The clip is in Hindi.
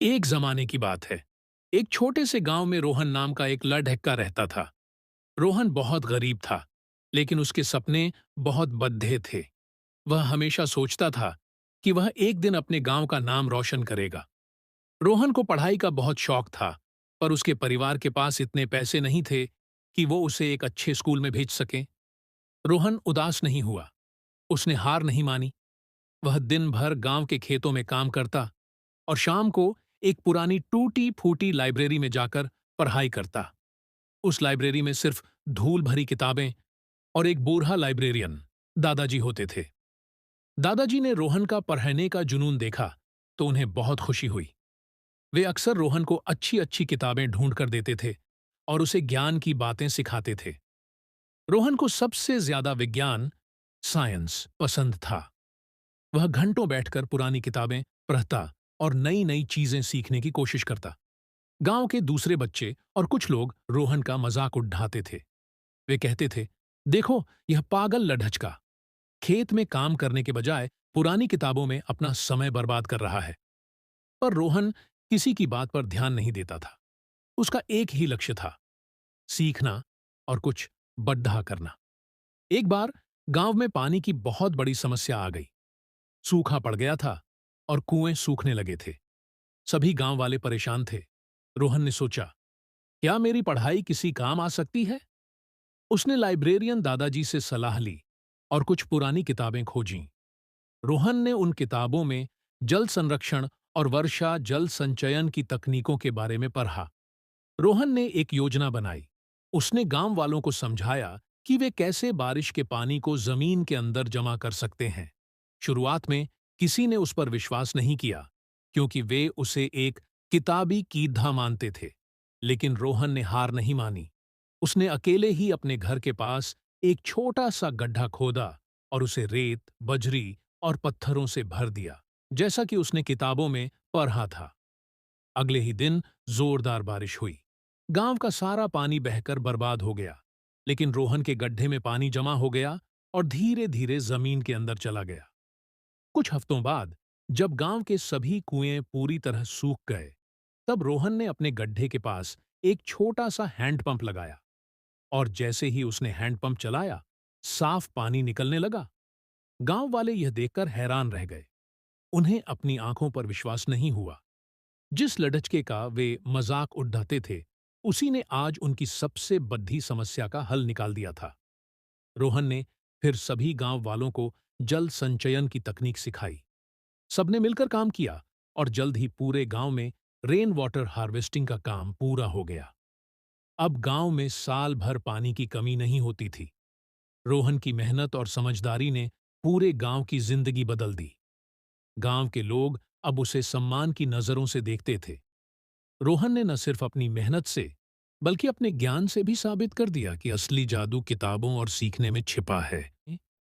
एक जमाने की बात है। एक छोटे से गांव में रोहन नाम का एक लड़का रहता था। रोहन बहुत गरीब था, लेकिन उसके सपने बहुत बद्धे थे। वह हमेशा सोचता था कि वह एक दिन अपने गांव का नाम रोशन करेगा। रोहन को पढ़ाई का बहुत शौक था, पर उसके परिवार के पास इतने पैसे नहीं थे कि वो उसे एक अच्छे स्कूल में भेज सकें। रोहन उदास नहीं हुआ, उसने हार नहीं मानी। वह दिन भर गांव के खेतों में काम करता और शाम को एक पुरानी टूटी फूटी लाइब्रेरी में जाकर पढ़ाई करता। उस लाइब्रेरी में सिर्फ धूल भरी किताबें और एक बूढ़ा लाइब्रेरियन दादाजी होते थे। दादाजी ने रोहन का पढ़ने का जुनून देखा तो उन्हें बहुत खुशी हुई। वे अक्सर रोहन को अच्छी अच्छी किताबें ढूंढ कर देते थे और उसे ज्ञान की बातें सिखाते थे। रोहन को सबसे ज्यादा विज्ञान, साइंस पसंद था। वह घंटों बैठकर पुरानी किताबें पढ़ता और नई नई चीजें सीखने की कोशिश करता। गांव के दूसरे बच्चे और कुछ लोग रोहन का मजाक उड़ाते थे। वे कहते थे, देखो यह पागल लड़का खेत में काम करने के बजाय पुरानी किताबों में अपना समय बर्बाद कर रहा है। पर रोहन किसी की बात पर ध्यान नहीं देता था। उसका एक ही लक्ष्य था, सीखना और कुछ बड़ा करना। एक बार गांव में पानी की बहुत बड़ी समस्या आ गई। सूखा पड़ गया था और कुएं सूखने लगे थे। सभी गांव वाले परेशान थे। रोहन ने सोचा, क्या मेरी पढ़ाई किसी काम आ सकती है? उसने लाइब्रेरियन दादाजी से सलाह ली और कुछ पुरानी किताबें खोजीं। रोहन ने उन किताबों में जल संरक्षण और वर्षा जल संचयन की तकनीकों के बारे में पढ़ा। रोहन ने एक योजना बनाई। उसने गांव वालों को समझाया कि वे कैसे बारिश के पानी को जमीन के अंदर जमा कर सकते हैं। शुरुआत में किसी ने उस पर विश्वास नहीं किया, क्योंकि वे उसे एक किताबी कीधा मानते थे। लेकिन रोहन ने हार नहीं मानी। उसने अकेले ही अपने घर के पास एक छोटा सा गड्ढा खोदा और उसे रेत, बजरी और पत्थरों से भर दिया, जैसा कि उसने किताबों में पढ़ा था। अगले ही दिन जोरदार बारिश हुई। गांव का सारा पानी बहकर बर्बाद हो गया, लेकिन रोहन के गड्ढे में पानी जमा हो गया और धीरे धीरे जमीन के अंदर चला गया। कुछ हफ्तों बाद जब गांव के सभी कुएं पूरी तरह सूख गए, तब रोहन ने अपने गड्ढे के पास एक छोटा सा हैंडपंप लगाया और जैसे ही उसने हैंडपंप चलाया, साफ पानी निकलने लगा। गांव वाले यह देखकर हैरान रह गए। उन्हें अपनी आंखों पर विश्वास नहीं हुआ। जिस लड़के का वे मजाक उड़ाते थे, उसी ने आज उनकी सबसे बड़ी समस्या का हल निकाल दिया था। रोहन ने फिर सभी गांव वालों को जल संचयन की तकनीक सिखाई। सबने मिलकर काम किया और जल्द ही पूरे गांव में रेन वाटर हार्वेस्टिंग का काम पूरा हो गया। अब गांव में साल भर पानी की कमी नहीं होती थी। रोहन की मेहनत और समझदारी ने पूरे गांव की जिंदगी बदल दी। गांव के लोग अब उसे सम्मान की नजरों से देखते थे। रोहन ने न सिर्फ अपनी मेहनत से, बल्कि अपने ज्ञान से भी साबित कर दिया कि असली जादू किताबों और सीखने में छिपा है।